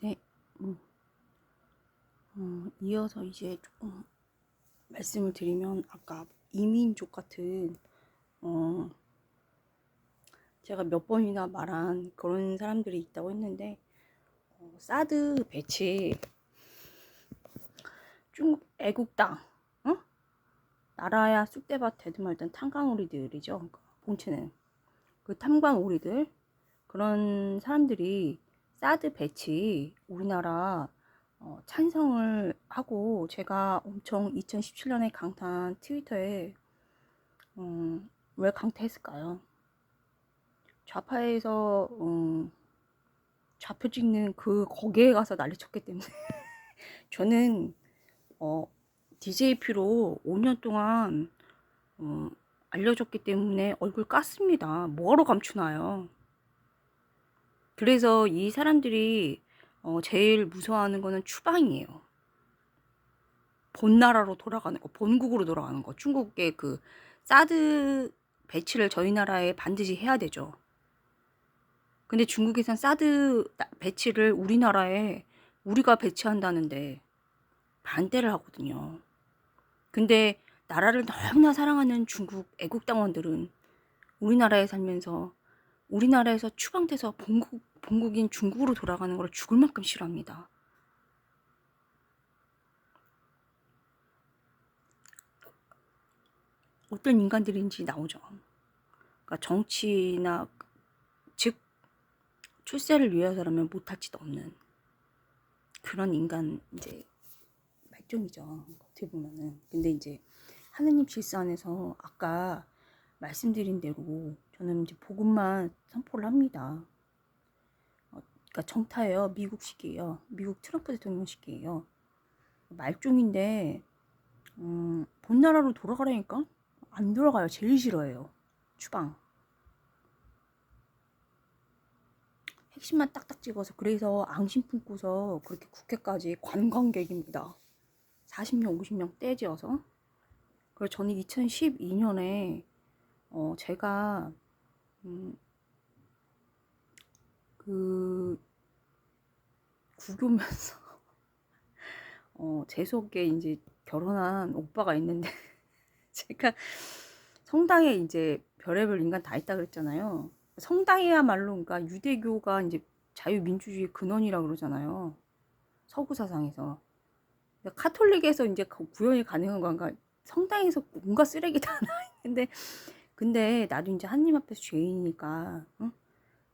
네, 이어서 이제 조금 말씀을 드리면, 아까 이민족 같은, 어, 제가 몇 번이나 말한 그런 사람들이 있다고 했는데, 사드 배치, 중국 애국당, 어? 나라야 쑥대밭 되든 말든 탄광오리들이죠. 그러니까 본체는. 그 탄광오리들, 그런 사람들이 사드 배치, 우리나라 찬성을 하고, 제가 엄청 2017년에 강탄 트위터에 왜 강퇴했을까요? 좌파에서 좌표 찍는 거기에 가서 난리쳤기 때문에 저는 DJP로 5년 동안 어, 알려줬기 때문에 얼굴 깠습니다. 뭐하러 감추나요? 그래서 이 사람들이 제일 무서워하는 거는 추방이에요. 본 나라로 돌아가는 거, 본국으로 돌아가는 거. 중국의 그 사드 배치를 저희 나라에 반드시 해야 되죠. 근데 중국에선 사드 배치를 우리나라에 우리가 배치한다는데 반대를 하거든요. 근데 나라를 너무나 사랑하는 중국 애국당원들은 우리나라에 살면서 우리나라에서 추방돼서 본국인 중국으로 돌아가는 걸 죽을 만큼 싫어합니다. 어떤 인간들인지 나오죠. 그러니까 정치나, 즉 출세를 위해서라면 못할 짓 없는 그런 인간, 이제 말종이죠. 어떻게 보면은. 근데 이제 하느님 질서 안에서 아까 말씀드린 대로 저는 이제 복음만 선포를 합니다. 그러니까 정타예요. 미국식이에요. 미국 트럼프 대통령식이에요. 말종인데 본 나라로 돌아가라니까 안 돌아가요. 제일 싫어해요. 추방. 핵심만 딱딱 찍어서, 그래서 앙심 품고서 그렇게 국회까지 관광객입니다. 40명 50명 떼지어서. 그래서 저는 2012년에 제가 그 구교면서 제 속에 이제 결혼한 오빠가 있는데 제가 성당에 이제 별의별 인간 다 있다 그랬잖아요. 성당이야말로, 그러니까 유대교가 이제 자유민주주의 근원이라 그러잖아요. 서구 사상에서. 카톨릭에서 이제 구현이 가능한 건가? 성당에서 뭔가 쓰레기 다 나 있는데, 근데 나도 이제 하나님 앞에서 죄인이니까, 응?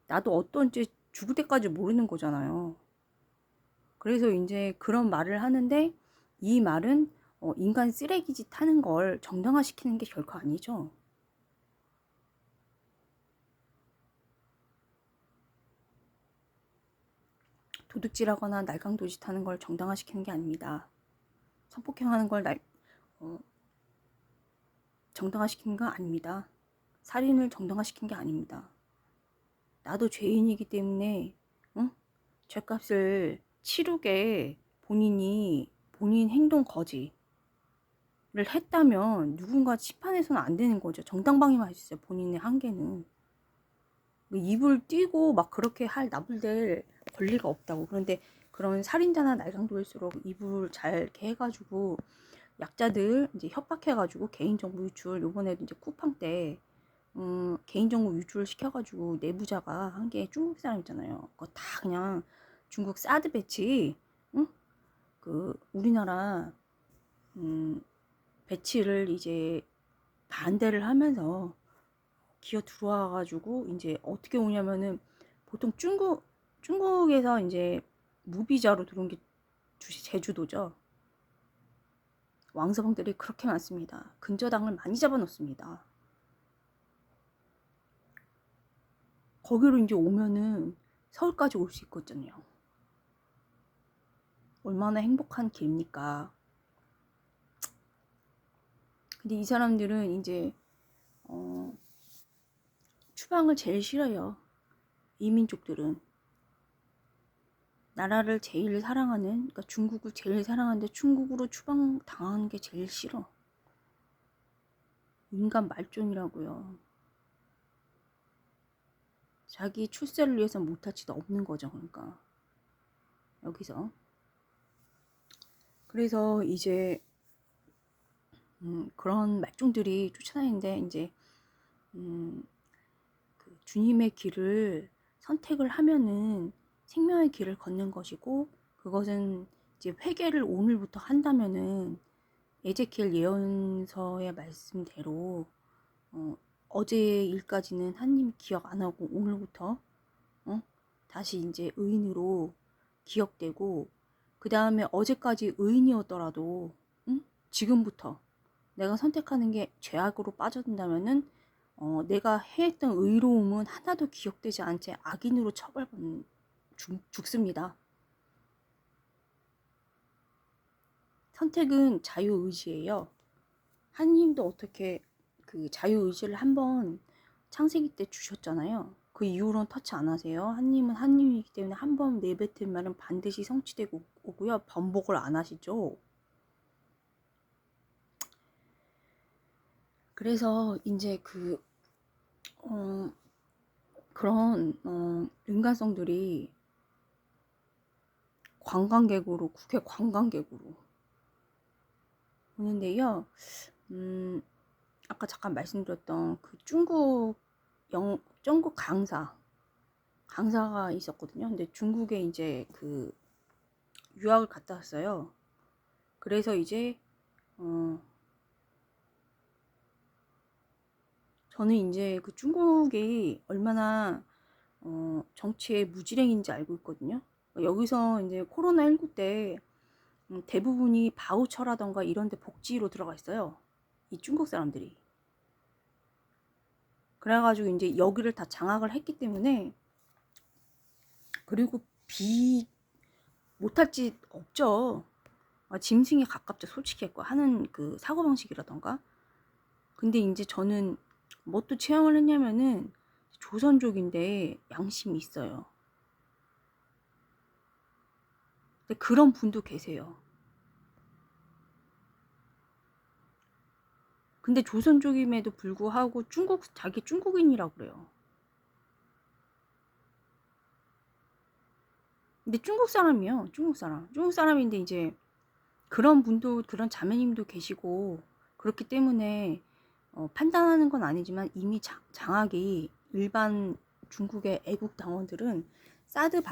나도 어떤지 죽을 때까지 모르는 거잖아요. 그래서 이제 그런 말을 하는데, 이 말은 인간 쓰레기짓 하는 걸 정당화시키는 게 결코 아니죠. 도둑질하거나 날강도짓 하는 걸 정당화시키는 게 아닙니다. 성폭행하는 걸 정당화시키는 건 아닙니다. 살인을 정당화시킨 게 아닙니다. 나도 죄인이기 때문에 응? 죄값을 치르게 본인 행동 거지를 했다면 누군가 심판해서는 안 되는 거죠. 정당방위만 해주세요. 본인의 한계는. 입을 띄고 막 그렇게 할 나불댈 권리가 없다고. 그런데 그런 살인자나 날강도일수록 입을 잘 이렇게 해가지고 약자들 이제 협박해가지고 개인정보 유출, 요번에도 이제 쿠팡 때 개인정보 유출 시켜가지고 내부자가 한 게 중국 사람 있잖아요. 그거 다 그냥 중국 사드 배치, 응? 그 우리나라 배치를 이제 반대를 하면서 기어 들어와가지고 이제 어떻게 오냐면은, 보통 중국에서 이제 무비자로 들어온 게 제주도죠. 왕서방들이 그렇게 많습니다. 근저당을 많이 잡아놓습니다. 거기로 이제 오면은 서울까지 올 수 있거든요. 얼마나 행복한 길입니까? 근데 이 사람들은 이제 추방을 제일 싫어요. 이민족들은 나라를 제일 사랑하는, 그러니까 중국을 제일 사랑하는데 중국으로 추방 당하는 게 제일 싫어. 인간 말종이라고요. 자기 출세를 위해서 못할 짓 없는 거죠. 그러니까 여기서. 그래서 이제 그런 말종들이 쫓아다니는데 이제 그 주님의 길을 선택을 하면은 생명의 길을 걷는 것이고, 그것은 이제 회개를 오늘부터 한다면은 에제키엘 예언서의 말씀대로 어제 일까지는 하나님 기억 안 하고 오늘부터 다시 이제 의인으로 기억되고, 그 다음에 어제까지 의인이었더라도 지금부터 내가 선택하는 게 죄악으로 빠져든다면은 내가 해했던 의로움은 하나도 기억되지 않은 채 악인으로 처벌받는 죽습니다. 선택은 자유의지예요. 하나님도 어떻게 그 자유의지를 한번 창세기 때 주셨잖아요. 그 이후로는 터치 안 하세요. 하나님은 하나님이기 때문에 한번 내뱉은 말은 반드시 성취되고 오고요. 번복을 안 하시죠. 그래서 이제 그런 인간성들이 관광객으로, 국회 관광객으로 오는데요. 아까 잠깐 말씀드렸던 그 중국 강사가 있었거든요. 근데 중국에 이제 그 유학을 갔다 왔어요. 그래서 이제 저는 이제 그 중국이 얼마나 정치의 무지랭인지 알고 있거든요. 여기서 이제 코로나19 때 대부분이 바우처라던가 이런 데 복지로 들어가 있어요. 이 중국 사람들이. 그래가지고 이제 여기를 다 장악을 했기 때문에, 그리고 못할 짓 없죠. 짐승에 가깝죠. 솔직히 하는 그 사고방식이라던가. 근데 이제 저는 뭐 또 체험을 했냐면은 조선족인데 양심이 있어요. 근데 그런 분도 계세요. 근데 조선족임에도 불구하고 자기 중국인이라고 그래요. 근데 중국 사람이요. 중국 사람인데 이제 그런 분도, 그런 자매님도 계시고, 그렇기 때문에 판단하는 건 아니지만 이미 장악이, 일반 중국의 애국 당원들은 사드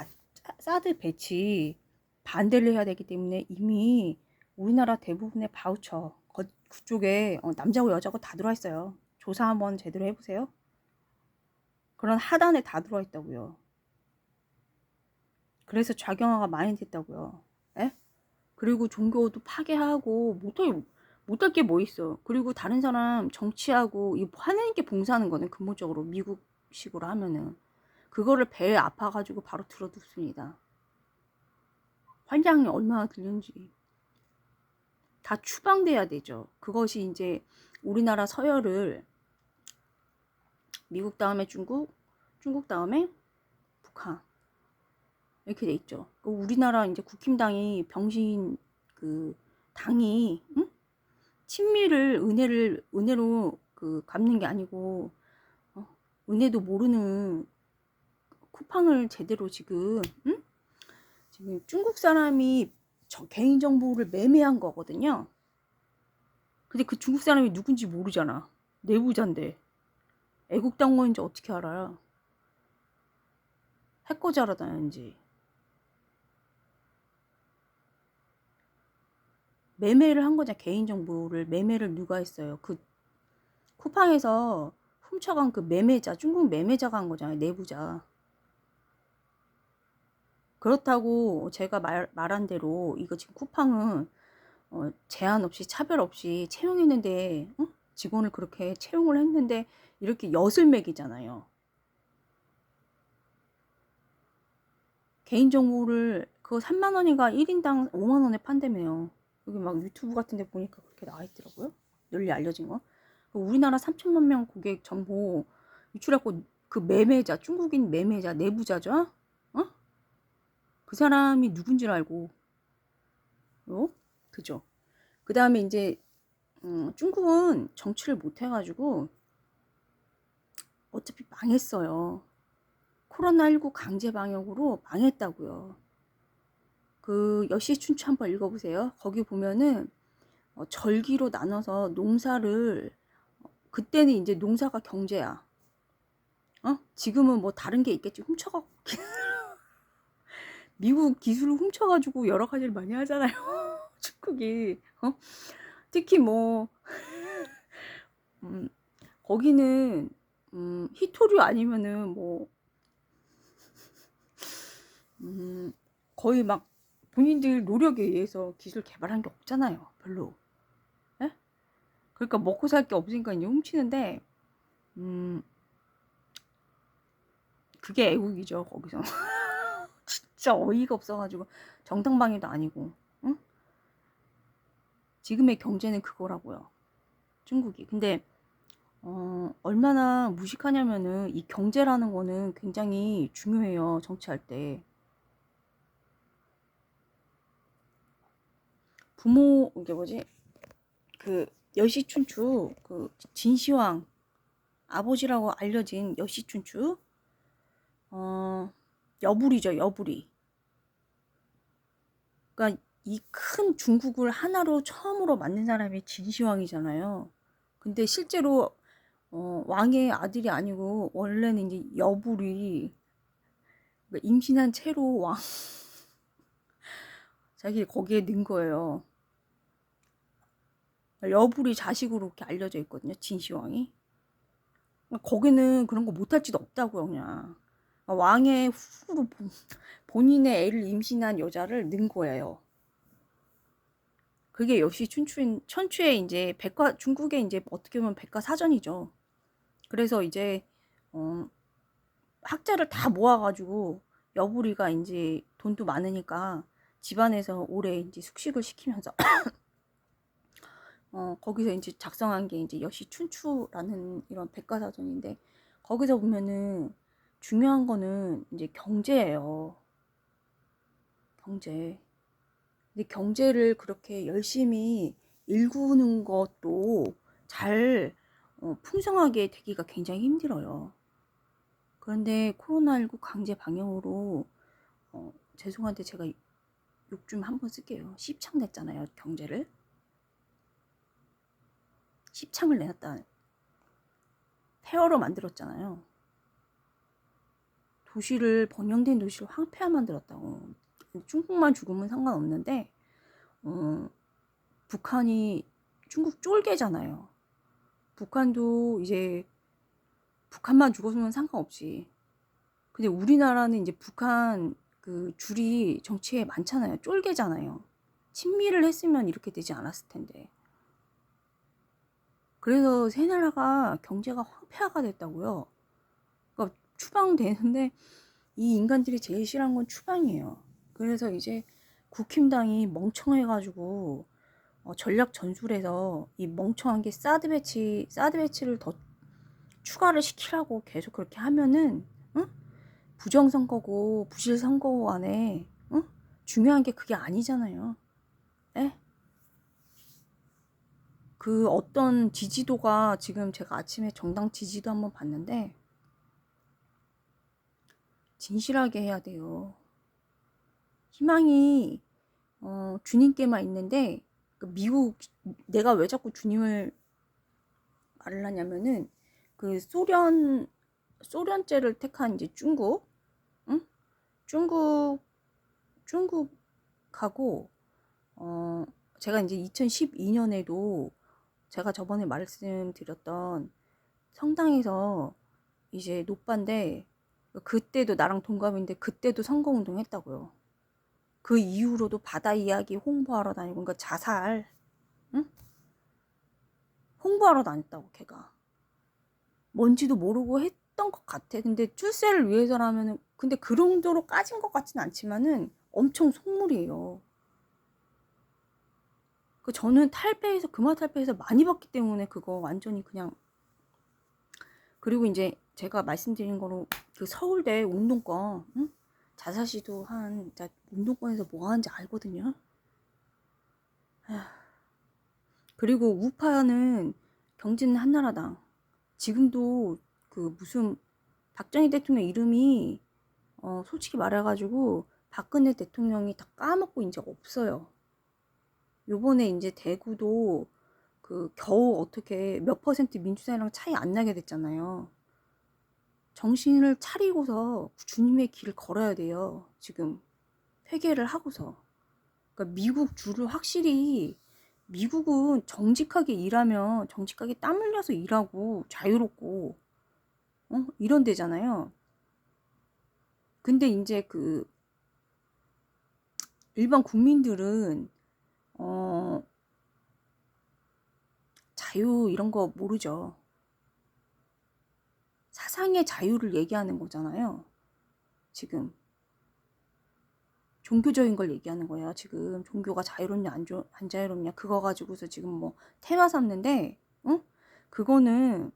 배치 반대를 해야 되기 때문에 이미 우리나라 대부분의 바우처 그쪽에 남자고 여자고 다 들어와 있어요. 조사 한번 제대로 해보세요. 그런 하단에 다 들어와 있다고요. 그래서 좌경화가 많이 됐다고요. 에? 그리고 종교도 파괴하고 못할 게 뭐 있어. 그리고 다른 사람 정치하고 이 하나님께 봉사하는 거는 근본적으로 미국식으로 하면은 그거를 배에 아파가지고 바로 들어눕습니다. 환장이 얼마나 들렸는지 다 추방돼야 되죠. 그것이 이제 우리나라 서열을 미국 다음에 중국 다음에 북한 이렇게 돼 있죠. 우리나라 이제 국힘당이 병신 그 당이 친미를 은혜로 그 갚는 게 아니고 은혜도 모르는 쿠팡을 제대로 지금 지금 중국 사람이 개인정보를 매매한 거거든요. 근데 그 중국 사람이 누군지 모르잖아. 내부자인데 애국당원인지 어떻게 알아요? 해코지하러 다녔는지. 매매를 한 거잖아. 개인정보를 매매를 누가 했어요? 그 쿠팡에서 훔쳐간 그 매매자, 중국 매매자가 한 거잖아요. 내부자. 그렇다고 제가 말한 대로 이거 지금 쿠팡은 제한 없이 차별 없이 채용했는데 직원을 그렇게 채용을 했는데 이렇게 엿을 매기잖아요. 개인정보를 그거 3만 원인가 1인당 5만 원에 판다며요. 여기 막 유튜브 같은 데 보니까 그렇게 나와 있더라고요. 널리 알려진 거. 우리나라 3천만 명 고객 정보 유출했고, 그 매매자, 중국인 매매자, 내부자죠? 그 사람이 누군지를 알고, 그죠? 그 다음에 이제, 중국은 정치를 못 해가지고, 어차피 망했어요. 코로나19 강제 방역으로 망했다고요. 그 여시춘추 한번 읽어보세요. 거기 보면은 절기로 나눠서 농사를, 그때는 이제 농사가 경제야. 지금은 뭐 다른 게 있겠지. 훔쳐갖고 미국 기술을 훔쳐가지고 여러 가지를 많이 하잖아요. 중국이. 특히 뭐 거기는 히토류 아니면은 뭐 거의 막 본인들 노력에 의해서 기술 개발한 게 없잖아요. 별로. 예? 그러니까 먹고 살 게 없으니까 이제 훔치는데 그게 애국이죠. 거기서. 진짜 어이가 없어가지고 정당방위도 아니고. 응? 지금의 경제는 그거라고요. 중국이. 근데 얼마나 무식하냐면은 이 경제라는 거는 굉장히 중요해요. 정치할 때. 부모, 이게 뭐지? 그 여시춘추, 그 진시황 아버지라고 알려진 여시춘추, 여부리죠, 여부리. 그러니까 이 큰 중국을 하나로 처음으로 만든 사람이 진시황이잖아요. 근데 실제로 왕의 아들이 아니고 원래는 이제 여부리, 그러니까 임신한 채로 왕 자기 거기에 넣은 거예요. 여부리 자식으로 이렇게 알려져 있거든요. 진시황이. 거기는 그런 거 못할 지도 없다고요, 그냥. 왕의 후로 본인의 애를 임신한 여자를 넣은 거예요. 그게 역시 천추의 이제 중국의 이제 어떻게 보면 백과사전이죠. 그래서 이제 학자를 다 모아가지고 여부리가 이제 돈도 많으니까 집안에서 오래 이제 숙식을 시키면서 거기서 이제 작성한 게 이제 여시춘추라는 이런 백과사전인데, 거기서 보면은 중요한 거는 이제 경제예요. 경제. 근데 경제를 그렇게 열심히 일구는 것도 잘 풍성하게 되기가 굉장히 힘들어요. 그런데 코로나19 강제 방역으로 죄송한데 제가 욕 좀 한번 쓸게요. 씹창냈잖아요, 경제를. 씹창을 내놨다. 폐허로 만들었잖아요. 도시를, 번영된 도시를 황폐화 만들었다고. 중국만 죽으면 상관없는데 북한이, 중국 쫄개잖아요. 북한도 이제 북한만 죽었으면 상관없지. 근데 우리나라는 이제 북한 그 줄이 정치에 많잖아요. 쫄개잖아요. 친미를 했으면 이렇게 되지 않았을 텐데. 그래서 새 나라가 경제가 황폐화가 됐다고요. 그러니까 추방되는데 이 인간들이 제일 싫어하는 건 추방이에요. 그래서 이제 국힘당이 멍청해가지고 전략 전술에서 이 멍청한 게 사드 배치를 더 추가를 시키라고 계속 그렇게 하면은, 응? 부정선거고 부실선거 안에, 응? 중요한 게 그게 아니잖아요. 에? 그 어떤 지지도가, 지금 제가 아침에 정당 지지도 한번 봤는데 진실하게 해야 돼요. 희망이 주님께만 있는데, 그 미국, 내가 왜 자꾸 주님을 말을 하냐면은 그 소련제를 택한 이제 중국, 응? 중국 중국하고 제가 이제 2012년에도 제가 저번에 말씀드렸던 성당에서 이제 노빠인데, 그때도 나랑 동갑인데 그때도 선거운동 했다고요. 그 이후로도 바다 이야기 홍보하러 다니고, 그러니까 자살, 응? 홍보하러 다녔다고. 걔가 뭔지도 모르고 했던 것 같아. 근데 출세를 위해서라면은, 근데 그 정도로 까진 것 같진 않지만은 엄청 속물이에요. 그 저는 탈패해서, 금화 탈패해서 많이 봤기 때문에 그거 완전히 그냥. 그리고 이제 제가 말씀드린 거로 그 서울대 운동권, 응? 자사시도 한, 운동권에서 뭐 하는지 알거든요. 그리고 우파는 경진 한나라당. 지금도 그 무슨 박정희 대통령 이름이 솔직히 말해가지고 박근혜 대통령이 다 까먹고 이제 없어요. 요번에 이제 대구도 그 겨우 어떻게 몇 퍼센트 민주당이랑 차이 안 나게 됐잖아요. 정신을 차리고서 주님의 길을 걸어야 돼요. 지금 회개를 하고서. 그러니까 미국 줄을 확실히, 미국은 정직하게 일하면 정직하게 땀 흘려서 일하고 자유롭고 이런 데잖아요. 근데 이제 그 일반 국민들은 자유 이런 거 모르죠. 사상의 자유를 얘기하는 거잖아요. 지금 종교적인 걸 얘기하는 거예요. 지금 종교가 자유롭냐 안 자유롭냐 그거 가지고서 지금 뭐 테마 삼는데, 그거는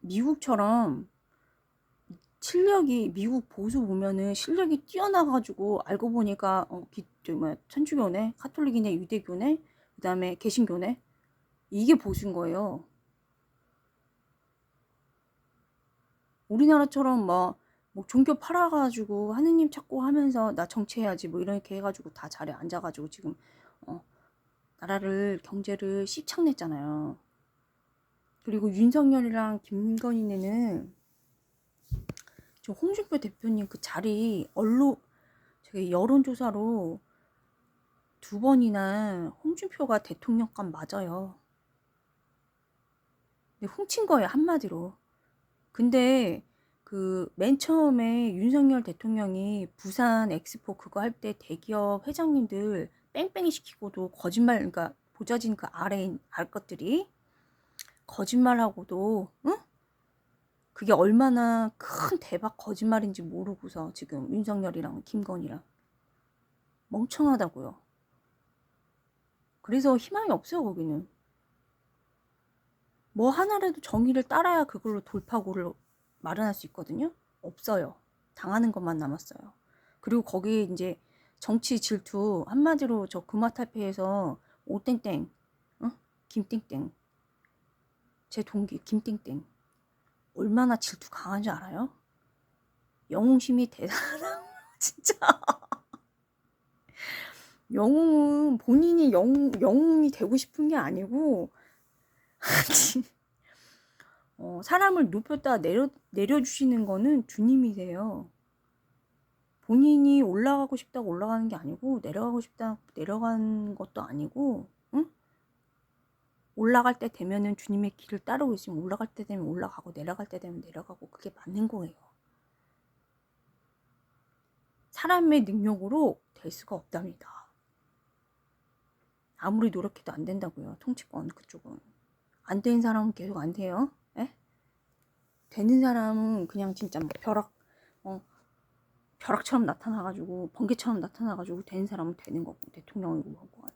미국처럼 실력이, 미국 보수 보면은 실력이 뛰어나가지고 알고 보니까 천주교네, 카톨릭이네, 유대교네, 그 다음에 개신교네, 이게 보수인 거예요. 우리나라처럼 뭐 종교 팔아가지고 하느님 찾고 하면서 나 정치해야지 뭐 이렇게 해가지고 다 자리에 앉아가지고 지금 나라를, 경제를 씹창냈잖아요. 그리고 윤석열이랑 김건희는 저 홍준표 대표님 그 자리 제가 여론조사로 2번이나 홍준표가 대통령감 맞아요. 근데 훔친 거예요, 한마디로. 근데 그 맨 처음에 윤석열 대통령이 부산 엑스포 그거 할 때 대기업 회장님들 뺑뺑이 시키고도 거짓말, 그러니까 보자진 그 알 것들이 거짓말하고도, 그게 얼마나 큰 대박 거짓말인지 모르고서 지금 윤석열이랑 김건희랑 멍청하다고요. 그래서 희망이 없어요, 거기는. 뭐 하나라도 정의를 따라야 그걸로 돌파구를 마련할 수 있거든요. 없어요. 당하는 것만 남았어요. 그리고 거기에 이제 정치 질투, 한마디로 저 금화탈패에서 오땡땡, 김땡땡, 제 동기 김땡땡 얼마나 질투 강한지 알아요? 영웅심이 대단하다. 진짜. 영웅은 본인이 영웅이 되고 싶은 게 아니고 사람을 높였다 내려주시는 거는 주님이세요. 본인이 올라가고 싶다고 올라가는 게 아니고, 내려가고 싶다 내려간 것도 아니고, 올라갈 때 되면은 주님의 길을 따르고 있으면 올라갈 때 되면 올라가고, 내려갈 때 되면 내려가고, 그게 맞는 거예요. 사람의 능력으로 될 수가 없답니다. 아무리 노력해도 안 된다고요. 통치권 그쪽은. 안 되는 사람은 계속 안 돼요. 에? 되는 사람은 그냥 진짜 막 벼락처럼 나타나가지고, 번개처럼 나타나가지고 되는 사람은 되는 거고, 대통령이고 뭐고 하네.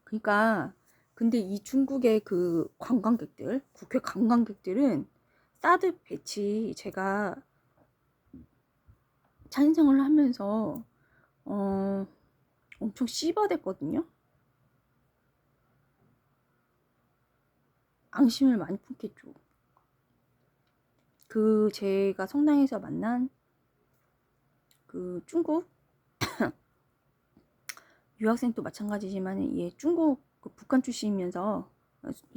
그러니까 근데 이 중국의 그 관광객들, 국회 관광객들은 사드 배치 제가 찬성을 하면서 엄청 씹어댔거든요. 앙심을 많이 품겠죠. 그 제가 성당에서 만난 그 중국 유학생도 마찬가지지만 얘 중국 그 북한 출신이면서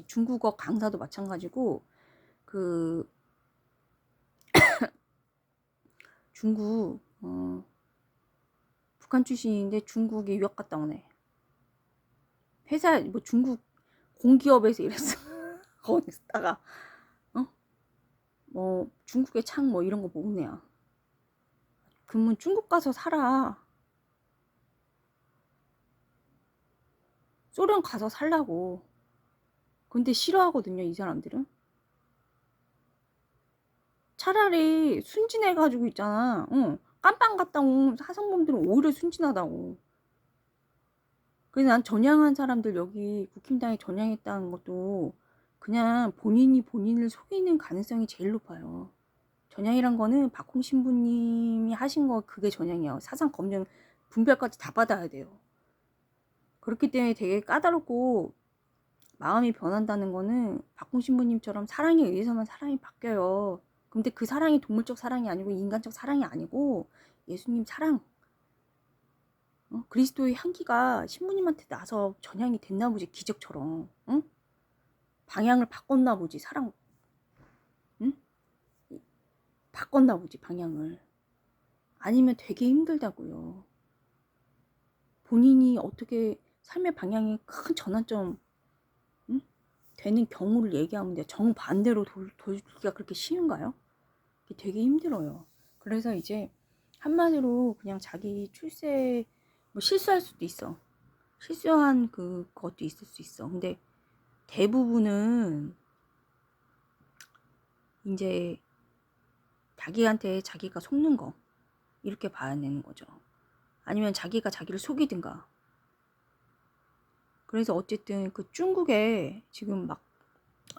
중국어 강사도 마찬가지고, 그 중국 북한 출신인데 중국에 유학 갔다 오네. 회사 뭐 중국 공기업에서 일했어. 거기 있다가 뭐 중국의 창 뭐 이런 거 먹네요. 그러면 중국 가서 살아. 소련 가서 살라고. 근데 싫어하거든요, 이 사람들은. 차라리 순진해가지고 있잖아. 깜빵 갔다 온 사성범들은 오히려 순진하다고. 그래서 난 전향한 사람들, 여기 국힘당에 전향했다는 것도 그냥 본인이 본인을 속이는 가능성이 제일 높아요. 전향이란 거는 박홍 신부님이 하신 거, 그게 전향이에요. 사상 검증 분별까지 다 받아야 돼요. 그렇기 때문에 되게 까다롭고, 마음이 변한다는 거는 박홍 신부님처럼 사랑에 의해서만 사랑이 바뀌어요. 근데 그 사랑이 동물적 사랑이 아니고 인간적 사랑이 아니고 예수님 사랑, 그리스도의 향기가 신부님한테 나서 전향이 됐나 보지, 기적처럼. 응? 방향을 바꿨나 보지, 사랑. 응? 바꿨나 보지, 방향을. 아니면 되게 힘들다고요. 본인이 어떻게 삶의 방향이 큰 전환점, 응? 되는 경우를 얘기하면 돼요. 정반대로 돌기가 그렇게 쉬운가요? 되게 힘들어요. 그래서 이제 한마디로 그냥 자기 출세, 뭐 실수할 수도 있어. 실수한 그것도 있을 수 있어. 근데 대부분은 이제 자기한테 자기가 속는 거, 이렇게 봐야 되는 거죠. 아니면 자기가 자기를 속이든가. 그래서 어쨌든 그 중국에 지금 막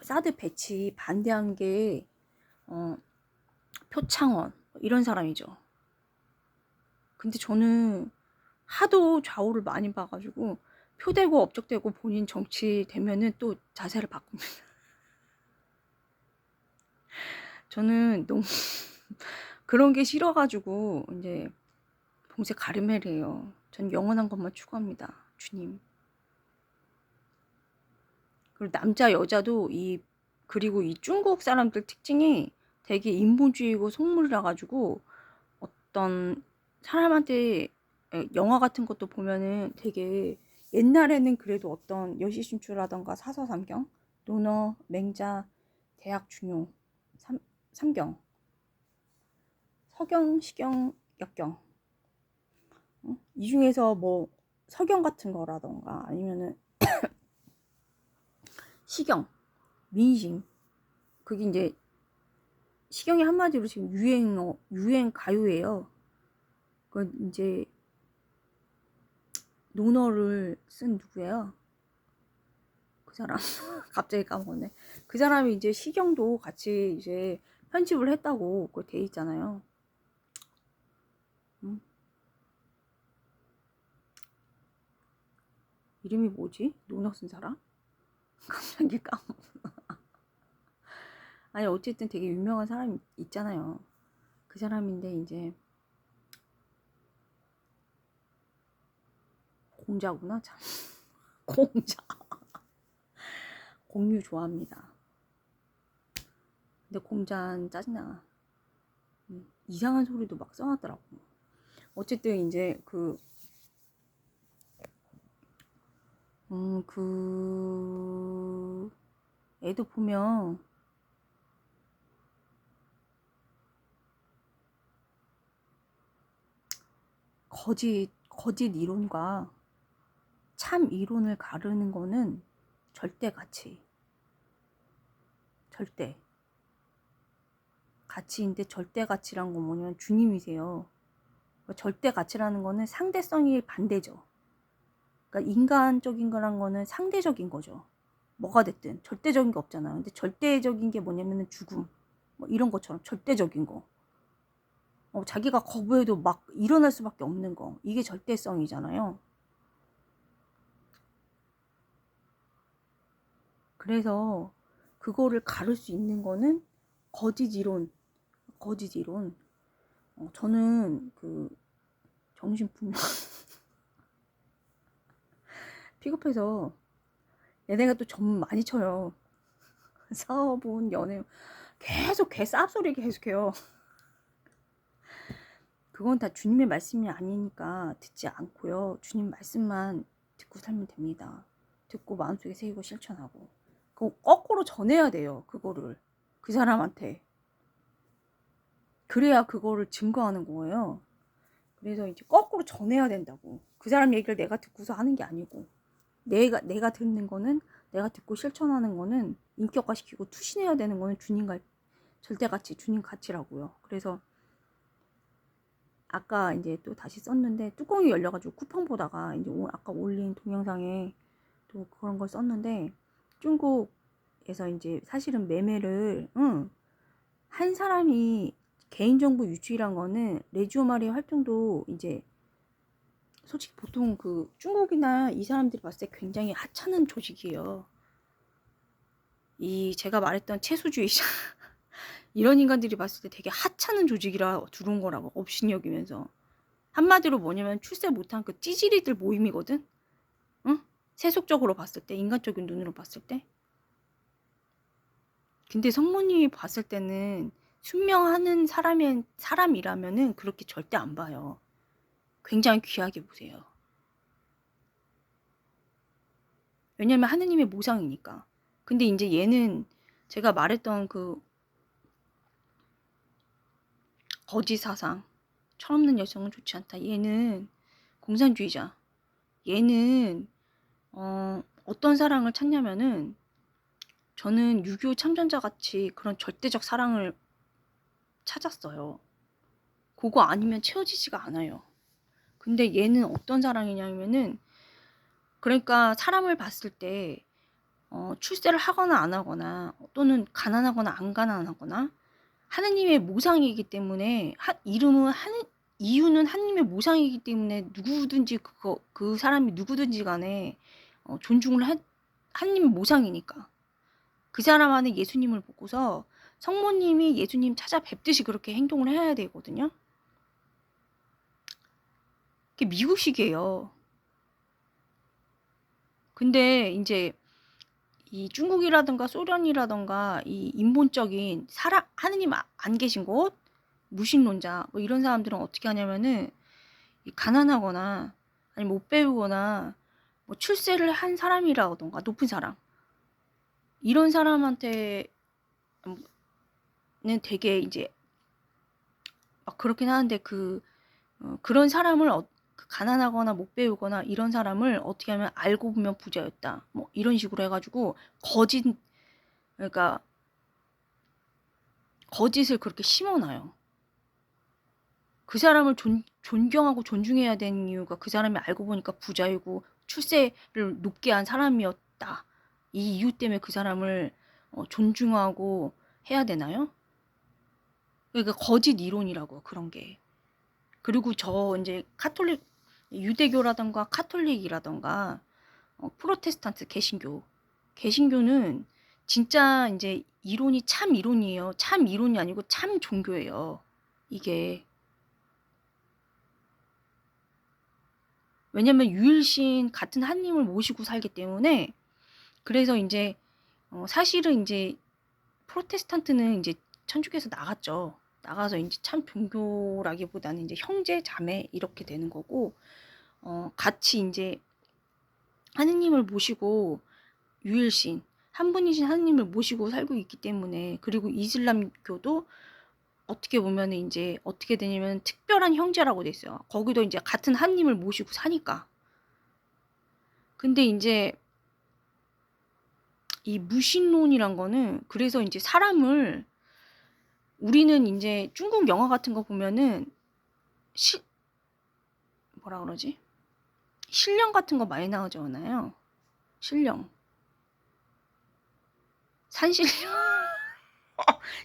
사드 배치 반대한 게 표창원 이런 사람이죠. 근데 저는 하도 좌우를 많이 봐가지고 표대고 업적대고 본인 정치 되면은 또 자세를 바꿉니다. 저는 너무 그런 게 싫어가지고 이제 봉쇄 가르멜이에요. 전 영원한 것만 추구합니다. 주님. 그리고 남자 여자도 그리고 이 중국 사람들 특징이 되게 인본주의고 속물이라 가지고 어떤 사람한테 영화 같은 것도 보면은 되게 옛날에는 그래도 어떤 여시순추라던가 사서삼경, 논어, 맹자, 대학 중용, 삼경, 서경, 시경, 역경, 이 중에서 뭐 서경 같은 거라던가 아니면은 시경, 민심, 그게 이제 시경이 한마디로 지금 유행 가요예요. 그 이제 논어를 쓴 누구예요? 그 사람 갑자기 까먹었네. 그 사람이 이제 시경도 같이 이제 편집을 했다고 그거 돼 있잖아요. 이름이 뭐지? 논어 쓴 사람? 갑자기 까먹었어. 아니 어쨌든 되게 유명한 사람 있잖아요. 그 사람인데 이제 공자구나 참. 공자. 공유 좋아합니다. 근데 공자는 짜증나. 이상한 소리도 막 써놨더라고. 어쨌든 이제 애도 보면 거짓 이론과 참 이론을 가르는 거는 절대 가치인데 절대 가치란 건 뭐냐면 주님이세요. 그러니까 절대 가치라는 거는 상대성이 반대죠. 그러니까 인간적인 거란 거는 상대적인 거죠. 뭐가 됐든 절대적인 게 없잖아. 근데 절대적인 게 뭐냐면은 죽음, 뭐 이런 것처럼 절대적인 거. 자기가 거부해도 막 일어날 수밖에 없는 거. 이게 절대성이잖아요. 그래서 그거를 가를 수 있는 거는 거짓 이론. 저는 정신분열 픽업해서 얘네가 또 점 많이 쳐요. 사업은 연애 계속 개 쌉소리 계속해요. 그건 다 주님의 말씀이 아니니까 듣지 않고요. 주님 말씀만 듣고 살면 됩니다. 듣고 마음속에 새기고 실천하고. 그거 거꾸로 전해야 돼요. 그거를 그 사람한테. 그래야 그거를 증거하는 거예요. 그래서 이제 거꾸로 전해야 된다고. 그 사람 얘기를 내가 듣고서 하는 게 아니고 내가 듣는 거는 내가 듣고 실천하는 거는 인격화시키고 투신해야 되는 거는 절대가치 주님 가치라고요. 그래서 아까 이제 또 다시 썼는데 뚜껑이 열려가지고 쿠팡 보다가 이제 아까 올린 동영상에 또 그런 걸 썼는데 중국에서 이제 사실은 매매를 한 사람이 개인정보 유출이란 거는 레지오마리 활동도 이제 솔직히 보통 중국이나 이 사람들이 봤을 때 굉장히 하찮은 조직이에요. 제가 말했던 채수주의자 이런 인간들이 봤을 때 되게 하찮은 조직이라 두려운 거라고 업신여기면서 한마디로 뭐냐면 출세 못한 그 찌질이들 모임이거든. 응? 세속적으로 봤을 때, 인간적인 눈으로 봤을 때. 근데 성모님이 봤을 때는 순명하는 사람이라면은 그렇게 절대 안 봐요. 굉장히 귀하게 보세요. 왜냐면 하느님의 모상이니까. 근데 이제 얘는 제가 말했던 그 거짓 사상, 철없는 여성은 좋지 않다. 얘는 공산주의자. 얘는 어떤 사랑을 찾냐면은 저는 6.25 참전자 같이 그런 절대적 사랑을 찾았어요. 그거 아니면 채워지지가 않아요. 근데 얘는 어떤 사랑이냐면은 그러니까 사람을 봤을 때 출세를 하거나 안 하거나 또는 가난하거나 안 가난하거나 하느님의 모상이기 때문에 이유는 하느님의 모상이기 때문에 누구든지 그 사람이 누구든지 간에 존중을 하느님의 모상이니까 그 사람 안에 예수님을 보고서 성모님이 예수님 찾아뵙듯이 그렇게 행동을 해야 되거든요. 그게 미국식이에요. 근데 이제 이 중국이라든가 소련이라든가 이 인본적인 하느님 안 계신 곳 무신론자 뭐 이런 사람들은 어떻게 하냐면은 가난하거나 아니면 못 배우거나 뭐 출세를 한 사람이라던가 높은 사람 이런 사람한테는 되게 이제 막 그렇긴 하는데 그런 사람을 가난하거나 못 배우거나 이런 사람을 어떻게 하면 알고 보면 부자였다 뭐 이런 식으로 해가지고 그러니까 거짓을 그렇게 심어놔요. 그 사람을 존경하고 존중해야 되는 이유가 그 사람이 알고 보니까 부자이고 출세를 높게 한 사람이었다. 이 이유 때문에 그 사람을 존중하고 해야 되나요? 그러니까 거짓 이론이라고 그런 게. 그리고 저 이제 유대교라던가 카톨릭이라던가 프로테스탄트 개신교는 진짜 이제 이론이 참 이론이에요. 참 이론이 아니고 참 종교예요. 이게 왜냐면 유일신 같은 하느님을 모시고 살기 때문에 그래서 이제 사실은 이제 프로테스탄트는 이제 천주교에서 나갔죠. 나가서 이제 참 종교라기보다는 이제 형제 자매 이렇게 되는 거고 같이 이제 하느님을 모시고 유일신 한 분이신 하느님을 모시고 살고 있기 때문에 그리고 이슬람교도 어떻게 보면 이제 어떻게 되냐면 특별한 형제라고 돼 있어요. 거기도 이제 같은 하느님을 모시고 사니까. 근데 이제 이 무신론이란 거는 그래서 이제 사람을 우리는 이제 중국 영화 같은 거 보면은 뭐라 그러지? 신령 같은 거 많이 나오잖아요. 신령. 산신령.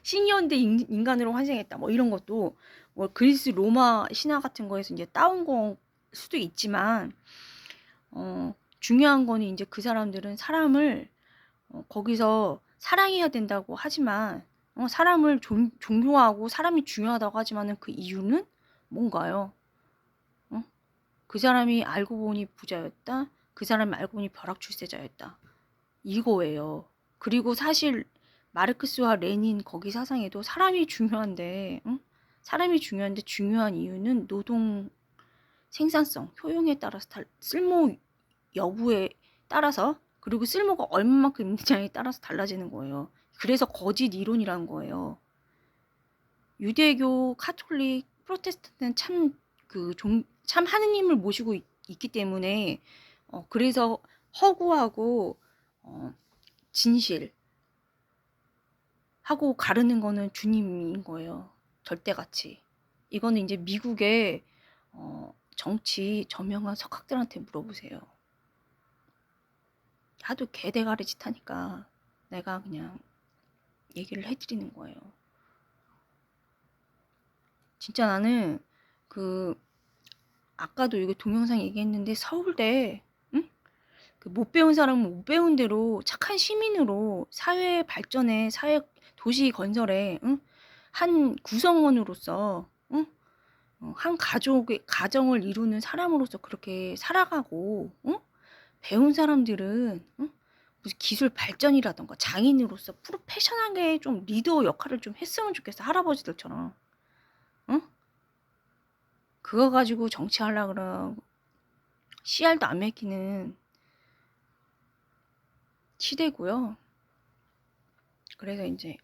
신이었는데 인간으로 환생했다. 뭐 이런 것도 뭐 그리스 로마 신화 같은 거에서 이제 따온 거 수도 있지만 중요한 거는 이제 그 사람들은 사람을 거기서 사랑해야 된다고 하지만 사람을 존경하고 사람이 중요하다고 하지만은 그 이유는 뭔가요? 그 사람이 알고 보니 부자였다. 그 사람이 알고 보니 벼락 출세자였다. 이거예요. 그리고 사실 마르크스와 레닌 거기 사상에도 사람이 중요한데 사람이 중요한데 중요한 이유는 노동 생산성, 효용에 따라서 쓸모 여부에 따라서 그리고 쓸모가 얼마만큼 있느냐에 따라서 달라지는 거예요. 그래서 거짓 이론이라는 거예요. 유대교, 카톨릭, 프로테스탄트는 참 하느님을 모시고 있기 때문에 그래서 허구하고 진실 하고 가르는 거는 주님인 거예요. 절대같이. 이거는 이제 미국의 정치 저명한 석학들한테 물어보세요. 하도 개대가리 짓 하니까 내가 그냥 얘기를 해드리는 거예요. 진짜 나는 아까도 이거 동영상 얘기했는데 서울대 못 배운 사람은 못 배운 대로 착한 시민으로 사회 발전에 도시 건설에 한 구성원으로서 한 가정을 이루는 사람으로서 그렇게 살아가고, 배운 사람들은, 무슨 기술 발전이라던가 장인으로서 프로페셔널하게 좀 리더 역할을 좀 했으면 좋겠어. 할아버지들처럼. 그거 가지고 정치하려고 그러면 씨알도 안 먹히는 시대고요. 그래서 이제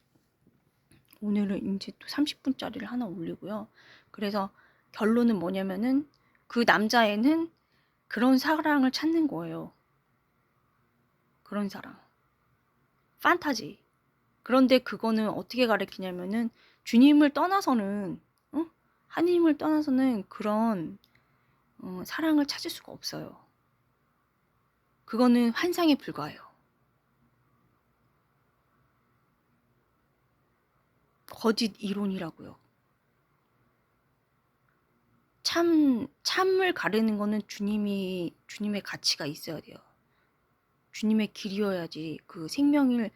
오늘은 이제 또 30분짜리를 하나 올리고요. 그래서 결론은 뭐냐면은 그 남자애는 그런 사랑을 찾는 거예요. 그런 사랑. 판타지. 그런데 그거는 어떻게 가르치냐면은 주님을 떠나서는, 하나님을 떠나서는 그런 사랑을 찾을 수가 없어요. 그거는 환상에 불과해요. 거짓 이론이라고요. 참을 가르는 거는 주님의 가치가 있어야 돼요. 주님의 길이어야지 그 생명의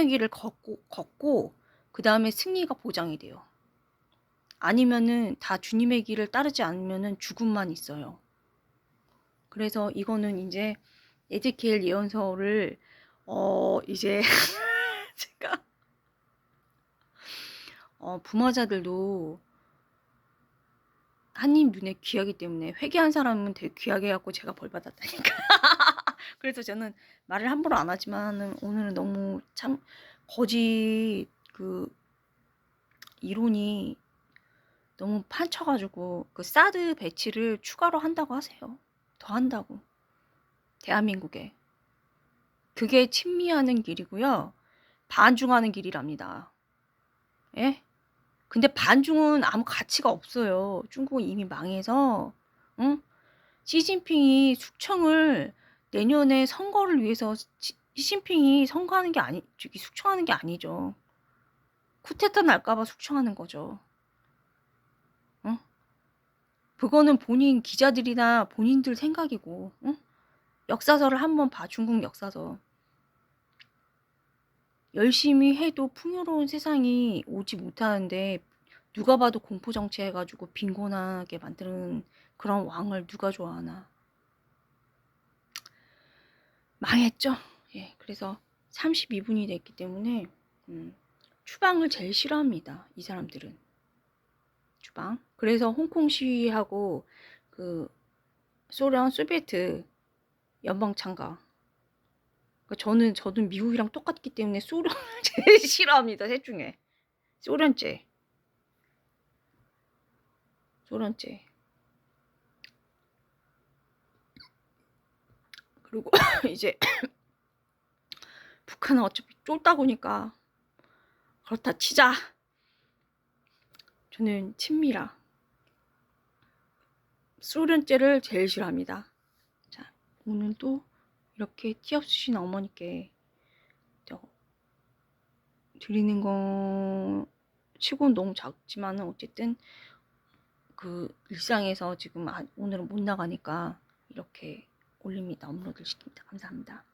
길을 걷고 그 다음에 승리가 보장이 돼요. 아니면은 다 주님의 길을 따르지 않으면은 죽음만 있어요. 그래서 이거는 이제 에제키엘 예언서를 이제 제가 부모자들도 하나님 눈에 귀하기 때문에 회개한 사람은 되게 귀하게 해갖고 제가 벌 받았다니까. 그래서 저는 말을 함부로 안 하지만 오늘은 너무 참 거짓 그 이론이 너무 판쳐가지고 그 사드 배치를 추가로 한다고 하세요. 더 한다고. 대한민국에. 그게 친미하는 길이고요. 반중하는 길이랍니다. 예? 근데 반중은 아무 가치가 없어요. 중국은 이미 망해서, 응? 시진핑이 숙청을 내년에 선거를 위해서 시진핑이 선거하는 게 숙청하는 게 아니죠. 쿠데타 날까봐 숙청하는 거죠. 응? 그거는 본인 기자들이나 본인들 생각이고, 응? 역사서를 한번 봐, 중국 역사서. 열심히 해도 풍요로운 세상이 오지 못하는데 누가 봐도 공포정치 해가지고 빈곤하게 만드는 그런 왕을 누가 좋아하나. 망했죠. 예, 그래서 32분이 됐기 때문에 추방을 제일 싫어합니다. 이 사람들은. 추방. 그래서 홍콩 시위하고 그 소비에트 연방 참가. 그러니까 저도 미국이랑 똑같기 때문에 소련을 제일 싫어합니다. 셋 중에. 소련제. 그리고 이제 북한은 어차피 쫄다 보니까 그렇다 치자. 저는 친미라 소련제를 제일 싫어합니다. 자, 오늘도 이렇게 티 없으신 어머니께 드리는 거 치고는 너무 작지만은 어쨌든 그 일상에서 지금 오늘은 못 나가니까 이렇게 올립니다. 업로드 시킵니다. 감사합니다.